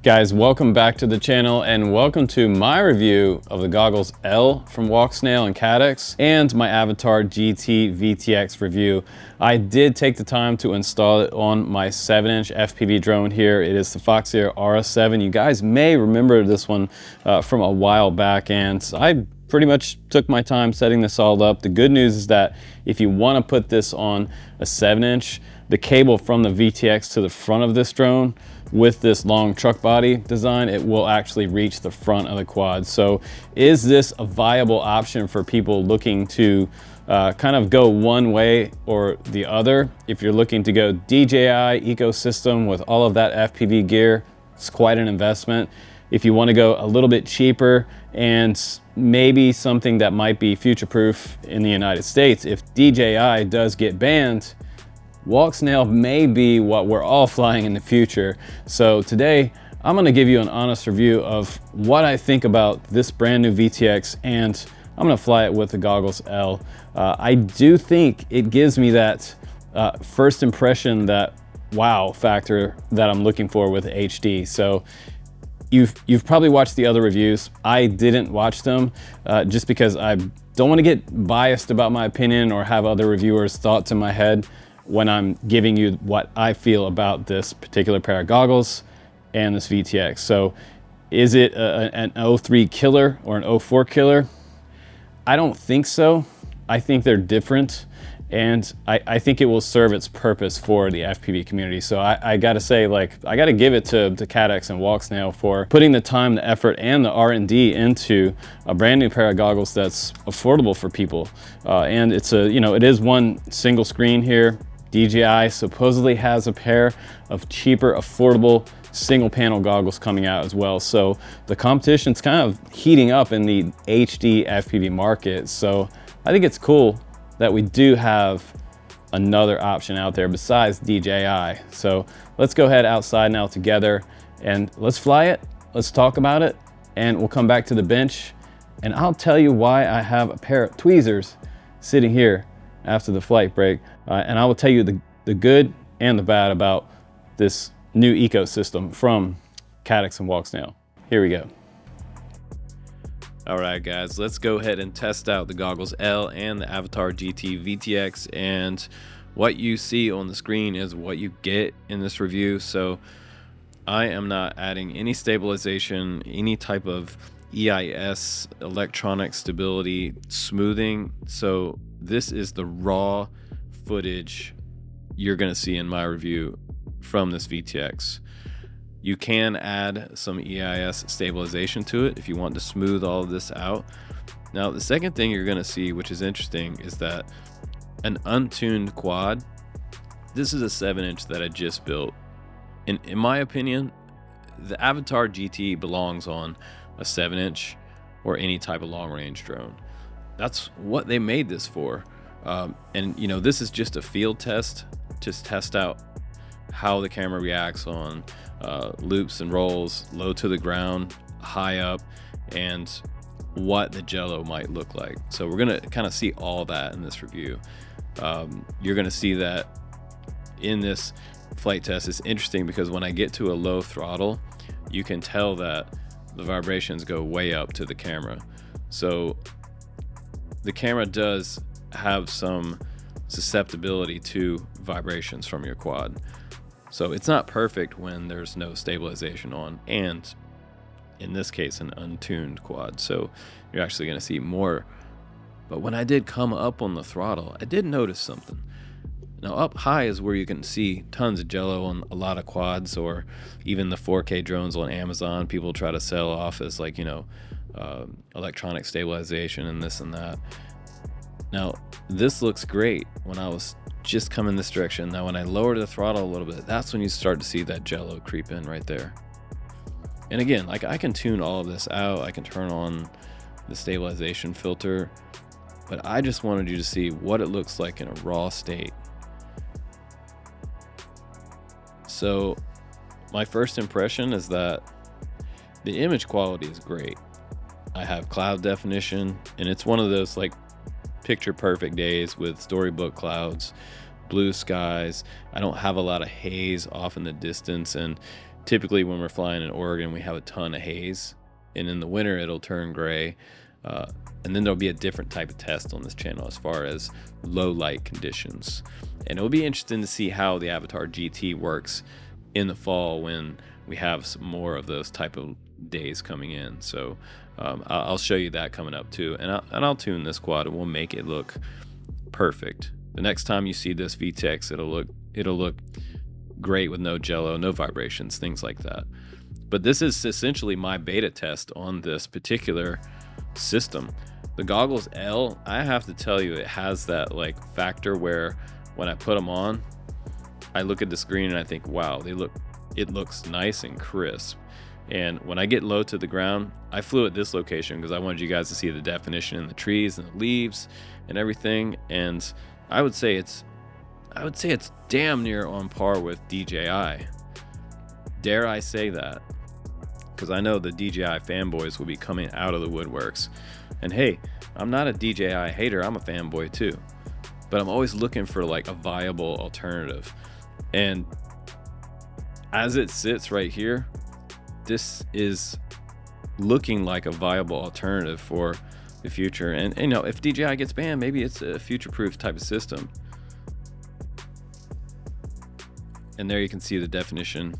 Guys, welcome back to the channel and welcome to my review of the goggles L from Walksnail and Caddx and my Avatar GT VTX review. I did take the time to install it on my 7-inch FPV drone here. It is the Foxeer RS7. You guys may remember this one from a while back, and I pretty much took my time setting this all up. The good news is that if you want to put this on a 7-inch, the cable from the VTX to the front of this drone with this long truck body design, it will actually reach the front of the quad. So is this a viable option for people looking to kind of go one way or the other? If you're looking to go DJI ecosystem with all of that FPV gear, it's quite an investment. If you want to go a little bit cheaper and maybe something that might be future-proof in the United States, if DJI does get banned, Walksnail may be what we're all flying in the future. So today, I'm gonna give you an honest review of what I think about this brand new VTX, and I'm gonna fly it with the goggles L. I do think it gives me that first impression, that wow factor that I'm looking for with HD. So you've probably watched the other reviews. I didn't watch them just because I don't wanna get biased about my opinion or have other reviewers' thoughts in my head when I'm giving you what I feel about this particular pair of goggles and this VTX. So is it an 03 killer or an 04 killer? I don't think so. I think they're different, and I think it will serve its purpose for the FPV community. So I gotta say, like, I gotta give it to Caddx and Walksnail for putting the time, the effort, and the R&D into a brand new pair of goggles that's affordable for people. And it's it is one single screen here. DJI supposedly has a pair of cheaper, affordable single panel goggles coming out as well. So the competition's kind of heating up in the HD FPV market. So I think it's cool that we do have another option out there besides DJI. So let's go ahead outside now together and let's fly it. Let's talk about it, and we'll come back to the bench and I'll tell you why I have a pair of tweezers sitting here after the flight break. And I will tell you the good and the bad about this new ecosystem from Caddx and Walksnail. Here we go. All right, guys, let's go ahead and test out the goggles L and the Avatar GT VTX. And what you see on the screen is what you get in this review. So I am not adding any stabilization, any type of EIS, electronic stability, smoothing. So this is the raw footage you're going to see in my review from this VTX. You can add some EIS stabilization to it if you want to smooth all of this out. Now, the second thing you're going to see, which is interesting, is that an untuned quad. This is a 7-inch that I just built. In my opinion, the Avatar GT belongs on a 7-inch or any type of long-range drone. That's what they made this for. And this is just a field test, just test out how the camera reacts on loops and rolls, low to the ground, high up, and what the jello might look like. So we're gonna kind of see all that in this review. You're gonna see that in this flight test. It's interesting because when I get to a low throttle, you can tell that the vibrations go way up to the camera. So the camera does have some susceptibility to vibrations from your quad. So it's not perfect when there's no stabilization on, and in this case, an untuned quad. So you're actually going to see more. But when I did come up on the throttle, I did notice something. Now, up high is where you can see tons of jello on a lot of quads, or even the 4K drones on Amazon. People try to sell off as like, electronic stabilization and this and that. Now, this looks great when I was just coming this direction. Now, when I lower the throttle a little bit, that's when you start to see that jello creep in right there. And again, like, I can tune all of this out. I can turn on the stabilization filter, but I just wanted you to see what it looks like in a raw state. So my first impression is that the image quality is great. I have cloud definition, and it's one of those like picture perfect days with storybook clouds, blue skies. I don't have a lot of haze off in the distance, and typically when we're flying in Oregon, we have a ton of haze, and in the winter it'll turn gray. And then there'll be a different type of test on this channel as far as low light conditions. And it'll be interesting to see how the Avatar GT works in the fall when we have some more of those type of days coming in. So I'll show you that coming up too. And I'll tune this quad and we'll make it look perfect. The next time you see this VTX, it'll look great with no jello, no vibrations, things like that. But this is essentially my beta test on this particular system. The Goggles L, I have to tell you, it has that like factor where when I put them on, I look at the screen and I think, wow, it looks nice and crisp. And when I get low to the ground, I flew at this location because I wanted you guys to see the definition in the trees and the leaves and everything. And I would say it's damn near on par with DJI. Dare I say that? Because I know the DJI fanboys will be coming out of the woodworks. And hey, I'm not a DJI hater, I'm a fanboy too. But I'm always looking for like a viable alternative. And as it sits right here, this is looking like a viable alternative for the future. And you know, if DJI gets banned, maybe it's a future-proof type of system. And there you can see the definition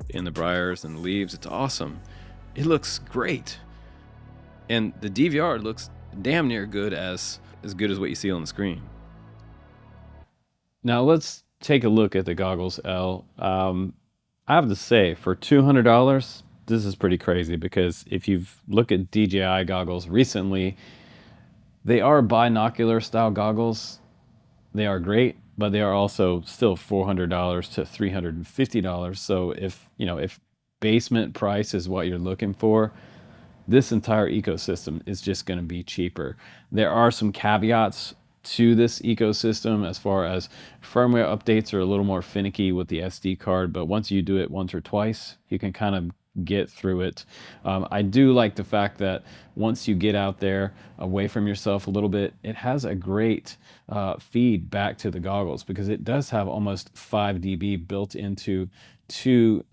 in the briars and the leaves. It's awesome. It looks great. And the DVR looks damn near good as what you see on the screen. Now let's take a look at the Goggles L. I have to say, for $200, this is pretty crazy, because if you've looked at DJI goggles recently, they are binocular style goggles. They are great, but they are also still $400 to $350. So if basement price is what you're looking for, this entire ecosystem is just going to be cheaper. There are some caveats to this ecosystem as far as firmware updates are a little more finicky with the SD card, but once you do it once or twice, you can kind of get through it. I do like the fact that once you get out there away from yourself a little bit, it has a great feed back to the goggles, because it does have almost 5 dB built into two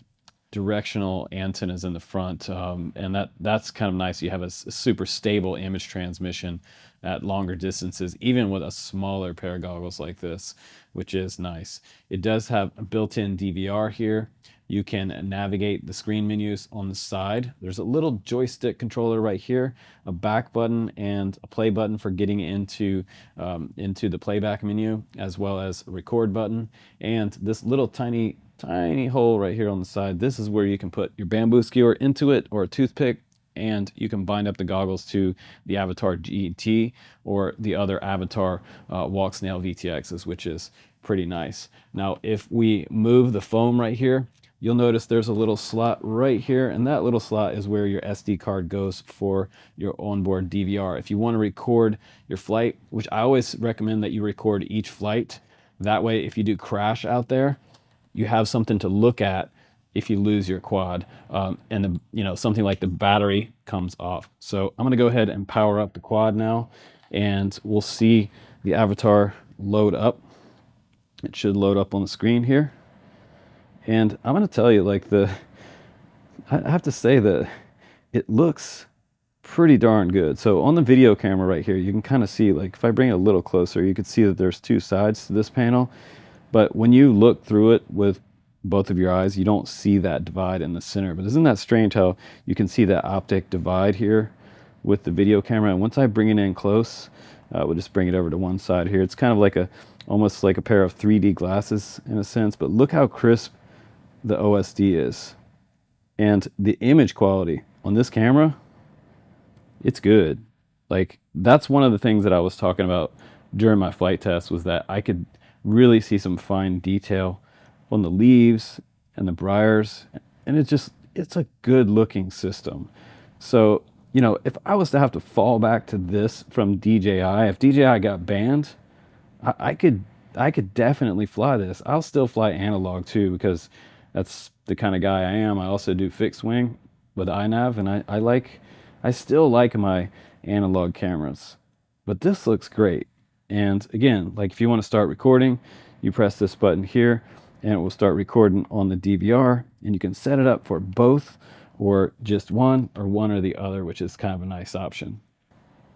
directional antennas in the front, and that's kind of nice. You have a super stable image transmission at longer distances, even with a smaller pair of goggles like this, which is nice. It does have a built-in DVR here. You can navigate the screen menus on the side. There's a little joystick controller right here, a back button and a play button for getting into the playback menu, as well as a record button, and this little tiny hole right here on the side. This is where you can put your bamboo skewer into it, or a toothpick, and you can bind up the goggles to the Avatar GT or the other Avatar Walksnail VTXs, which is pretty nice. Now, if we move the foam right here, you'll notice there's a little slot right here, and that little slot is where your SD card goes for your onboard DVR. If you want to record your flight, which I always recommend that you record each flight, that way if you do crash out there, you have something to look at if you lose your quad, and something like the battery comes off. So I'm gonna go ahead and power up the quad now, and we'll see the Avatar load up. It should load up on the screen here. And I'm gonna tell you, I have to say that it looks pretty darn good. So on the video camera right here, you can kind of see, like if I bring it a little closer, you can see that there's two sides to this panel. But when you look through it with both of your eyes, you don't see that divide in the center. But isn't that strange how you can see that optic divide here with the video camera? And once I bring it in close, we'll just bring it over to one side here. It's kind of like almost like a pair of 3D glasses in a sense, but look how crisp the OSD is. And the image quality on this camera, it's good. Like, that's one of the things that I was talking about during my flight test, was that I could really see some fine detail on the leaves and the briars, and it's a good looking system. So if I was to have to fall back to this from DJI, if DJI got banned, I could definitely fly this. I'll still fly analog too, because that's the kind of guy I am. I also do fixed wing with iNav, and I still like my analog cameras, but this looks great. And again, like if you want to start recording, you press this button here, and it will start recording on the DVR, and you can set it up for both or just one or the other, which is kind of a nice option.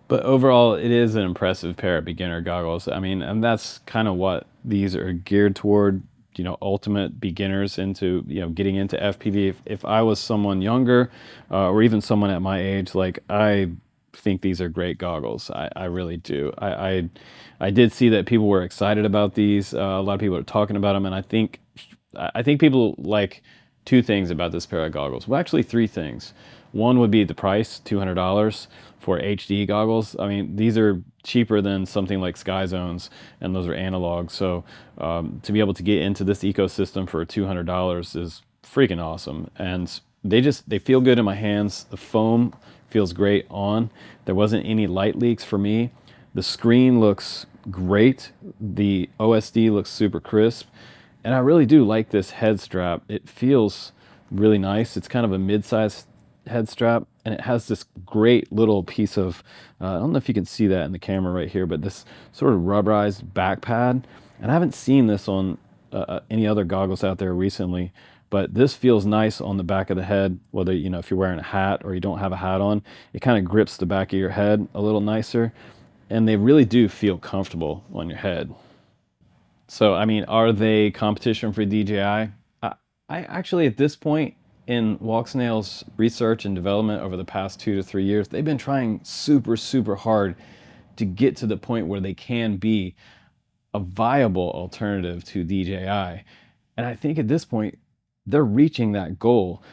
But overall, it is an impressive pair of beginner goggles. I mean, and that's kind of what these are geared toward, you know, ultimate beginners into, you know, getting into FPV. If I was someone younger or even someone at my age, like, I think these are great goggles. I really do. I did see that people were excited about these. A lot of people are talking about them, and I think people like two things about this pair of goggles. Well, actually three things. One would be the price, $200 for HD goggles. I mean, these are cheaper than something like Sky Zones, and those are analog. So to be able to get into this ecosystem for $200 is freaking awesome. And they feel good in my hands. The foam feels great on. There wasn't any light leaks for me. The screen looks great. The OSD looks super crisp. And I really do like this head strap. It feels really nice. It's kind of a mid-sized head strap, and it has this great little piece of, I don't know if you can see that in the camera right here, but this sort of rubberized back pad. And I haven't seen this on any other goggles out there recently, but this feels nice on the back of the head, whether, you know, if you're wearing a hat or you don't have a hat on, it kind of grips the back of your head a little nicer, and they really do feel comfortable on your head. So, I mean, are they competition for DJI? I actually, at this point in Walksnail's research and development over the past 2 to 3 years, they've been trying super, super hard to get to the point where they can be a viable alternative to DJI. And I think at this point, they're reaching that goal.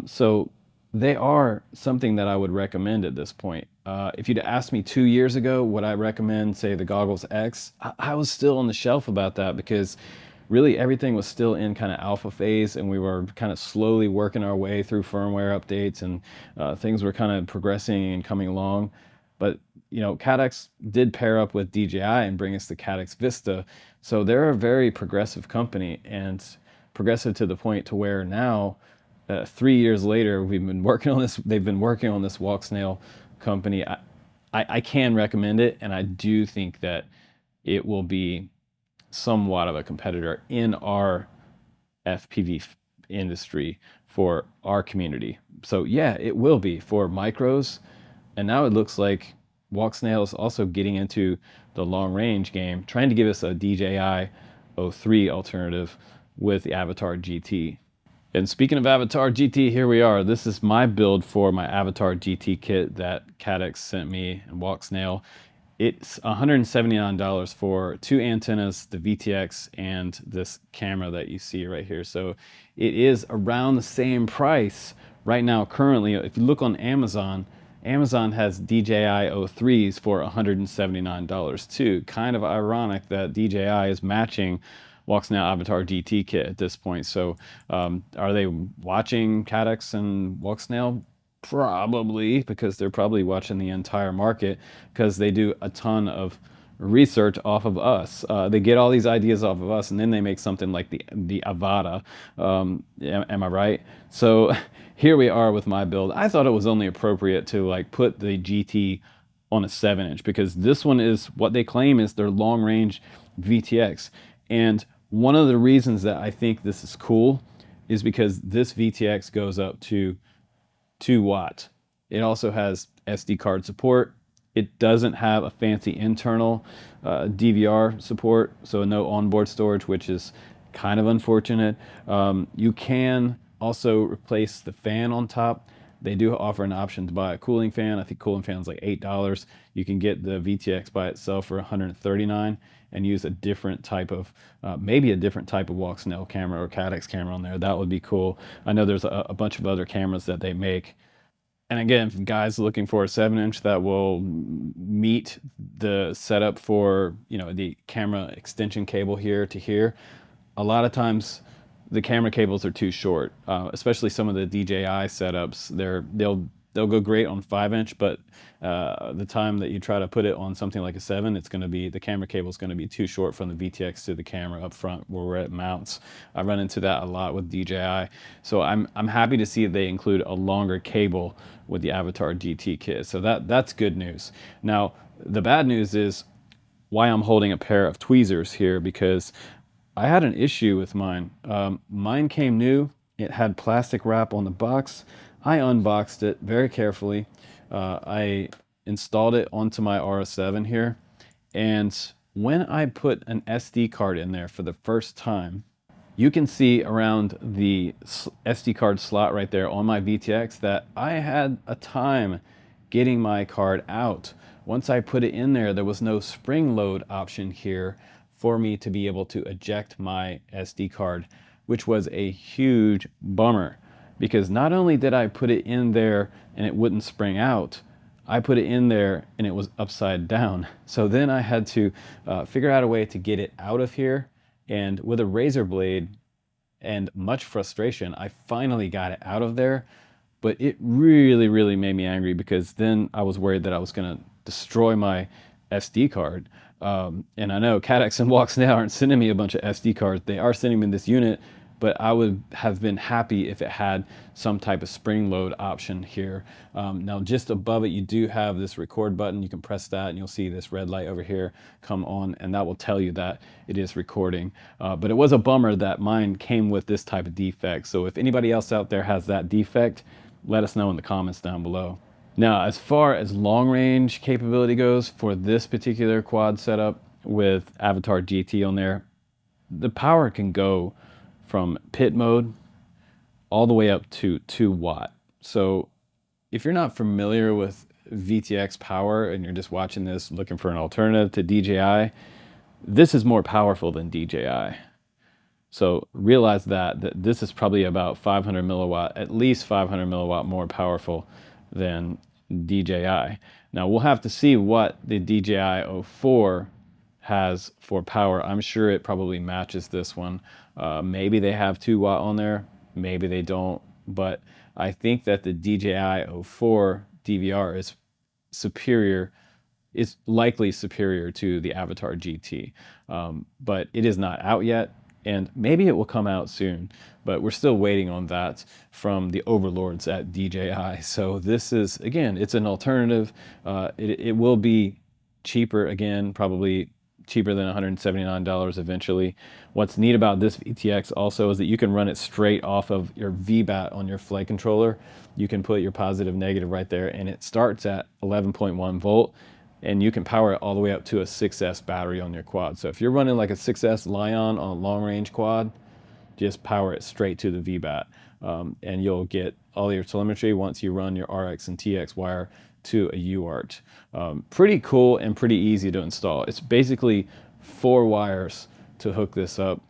So they are something that I would recommend at this point. If you'd asked me 2 years ago, would I recommend, say, the Goggles X? I was still on the shelf about that, because really everything was still in kind of alpha phase, and we were kind of slowly working our way through firmware updates, and things were kind of progressing and coming along. But, you know, Cadex did pair up with DJI and bring us the Cadex Vista. So they're a very progressive company, and progressive to the point to where now, 3 years later, we've been working on this. They've been working on this Walksnail company. I can recommend it, and I do think that it will be somewhat of a competitor in our FPV industry for our community. So yeah, it will be for micros. And now it looks like Walksnail is also getting into the long range game, trying to give us a DJI 03 alternative with the Avatar GT. And speaking of Avatar GT, here we are. This is my build for my Avatar GT kit that Cadex sent me and Walksnail. It's $179 for two antennas, the VTX, and this camera that you see right here. So it is around the same price right now currently. If you look on Amazon, Amazon has DJI 03s for $179 too. Kind of ironic that DJI is matching Walksnail Avatar GT kit at this point. So are they watching Cadex and Walksnail? Probably, because they're probably watching the entire market, because they do a ton of research off of us. They get all these ideas off of us, and then they make something like the Avata. Am I right? So here we are with my build. I thought it was only appropriate to like put the GT on a 7-inch, because this one is what they claim is their long range VTX. And one of the reasons that I think this is cool is because this VTX goes up to 2 watt. It also has SD card support. It doesn't have a fancy internal DVR support, so no onboard storage, which is kind of unfortunate. You can also replace the fan on top. They do offer an option to buy a cooling fan. I think cooling fan is like $8. You can get the VTX by itself for $139 and use a different type of, maybe a different type of Walksnail camera or Cadex camera on there. That would be cool. I know there's a bunch of other cameras that they make. And again, if guys looking for a 7-inch that will meet the setup for, you know, the camera extension cable here to here, a lot of times the camera cables are too short, especially some of the DJI setups. They'll go great on 5-inch, but the time that you try to put it on something like a 7, it's going to be, the camera cable is going to be too short from the VTX to the camera up front where it mounts. I run into that a lot with DJI. So I'm happy to see they include a longer cable with the Avatar GT kit. So that's good news. Now, the bad news is why I'm holding a pair of tweezers here, because I had an issue with mine. Mine came new. It had plastic wrap on the box. I unboxed it very carefully. I installed it onto my RS7 here. And when I put an SD card in there for the first time, you can see around the SD card slot right there on my VTX that I had a time getting my card out. Once I put it in there, there was no spring load option here for me to be able to eject my SD card, which was a huge bummer because not only did I put it in there and it wouldn't spring out, I put it in there and it was upside down. So then I had to figure out a way to get it out of here. And with a razor blade and much frustration, I finally got it out of there. But it really, really made me angry because then I was worried that I was going to destroy my SD card. And I know Cadex and Walksnail aren't sending me a bunch of SD cards. They are sending me this unit, but I would have been happy if it had some type of spring load option here. Now just above it, you do have this record button. You can press that and you'll see this red light over here come on, and that will tell you that it is recording. But it was a bummer that mine came with this type of defect. So if anybody else out there has that defect, let us know in the comments down below. Now, as far as long range capability goes for this particular quad setup with Avatar GT on there, the power can go from pit mode all the way up to 2 watt. So if you're not familiar with VTX power and you're just watching this looking for an alternative to DJI, this is more powerful than DJI. So realize that this is probably about 500 milliwatt, at least 500 milliwatt more powerful than DJI. Now we'll have to see what the DJI 04 has for power. I'm sure it probably matches this one. Maybe they have 2 watt on there, maybe they don't, but I think that the DJI 04 DVR is superior, is likely superior to the Avatar GT, but it is not out yet. And maybe it will come out soon, but we're still waiting on that from the overlords at DJI. So this is, again, it's an alternative. It will be cheaper, again, probably cheaper than $179 eventually. What's neat about this VTX also is that you can run it straight off of your VBAT on your flight controller. You can put your positive, negative right there, and it starts at 11.1 volt. And you can power it all the way up to a 6S battery on your quad. So if you're running like a 6S Lion on a long range quad, just power it straight to the VBAT. And you'll get all your telemetry once you run your RX and TX wire to a UART. Pretty cool and pretty easy to install. It's basically 4 wires to hook this up.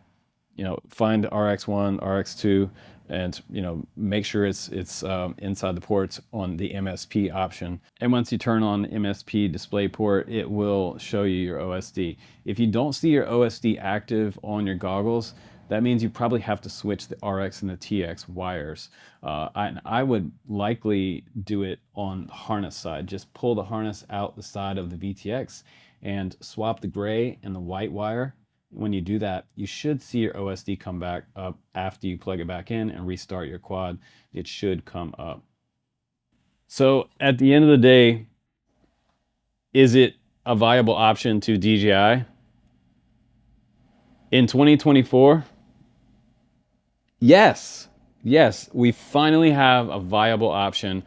You know, find RX1, RX2, and make sure it's inside the ports on the MSP option. And once you turn on the MSP display port, it will show you your OSD. If you don't see your OSD active on your goggles, that means you probably have to switch the RX and the TX wires. I would likely do it on the harness side. Just pull the harness out the side of the VTX and swap the gray and the white wire. When you do that, you should see your OSD come back up after you plug it back in and restart your quad. It should come up. So at the end of the day, is it a viable option to DJI? In 2024? Yes. Yes, we finally have a viable option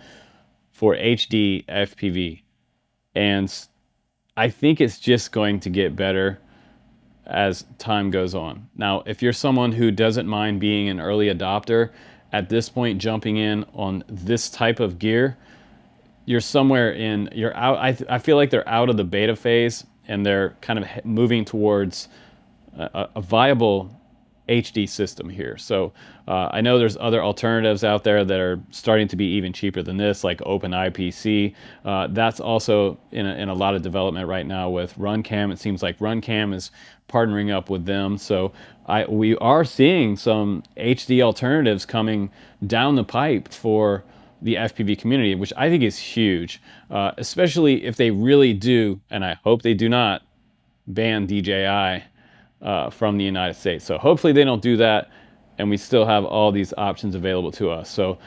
for HD FPV. And I think it's just going to get better as time goes on. Now, if you're someone who doesn't mind being an early adopter, at this point jumping in on this type of gear, you're somewhere in, you're out, I feel like they're out of the beta phase and they're kind of moving towards a viable HD system here. So I know there's other alternatives out there that are starting to be even cheaper than this, like OpenIPC. That's also in a lot of development right now with RunCam. It seems like RunCam is partnering up with them. So we are seeing some HD alternatives coming down the pipe for the FPV community, which I think is huge, especially if they really do, and I hope they do not, ban DJI from the United States. So hopefully they don't do that and we still have all these options available to us. So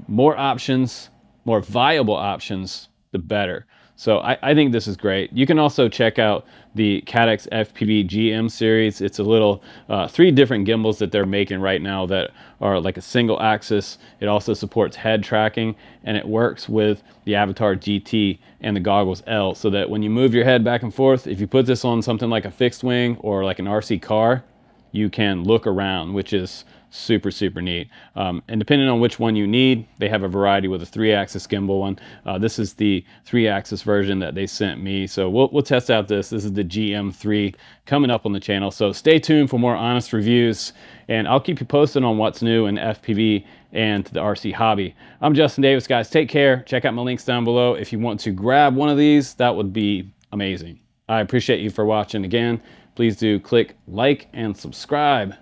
more options, more viable options the better. So I think this is great. You can also check out the Caddx FPV GM series. It's a little 3 different gimbals that they're making right now that are like a single axis. It also supports head tracking, and it works with the Avatar GT and the Goggles L, so that when you move your head back and forth, if you put this on something like a fixed wing or like an RC car, you can look around, which is super, super neat. And depending on which one you need, they have a variety with a 3-axis gimbal one. This is the 3-axis version that they sent me. So we'll test out this. This is the GM3 coming up on the channel. So stay tuned for more honest reviews, and I'll keep you posted on what's new in FPV and the RC hobby. I'm Justin Davis, guys. Take care. Check out my links down below. If you want to grab one of these, that would be amazing. I appreciate you for watching. Again, please do click like and subscribe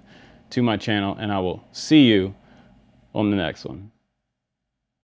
to my channel, and I will see you on the next one.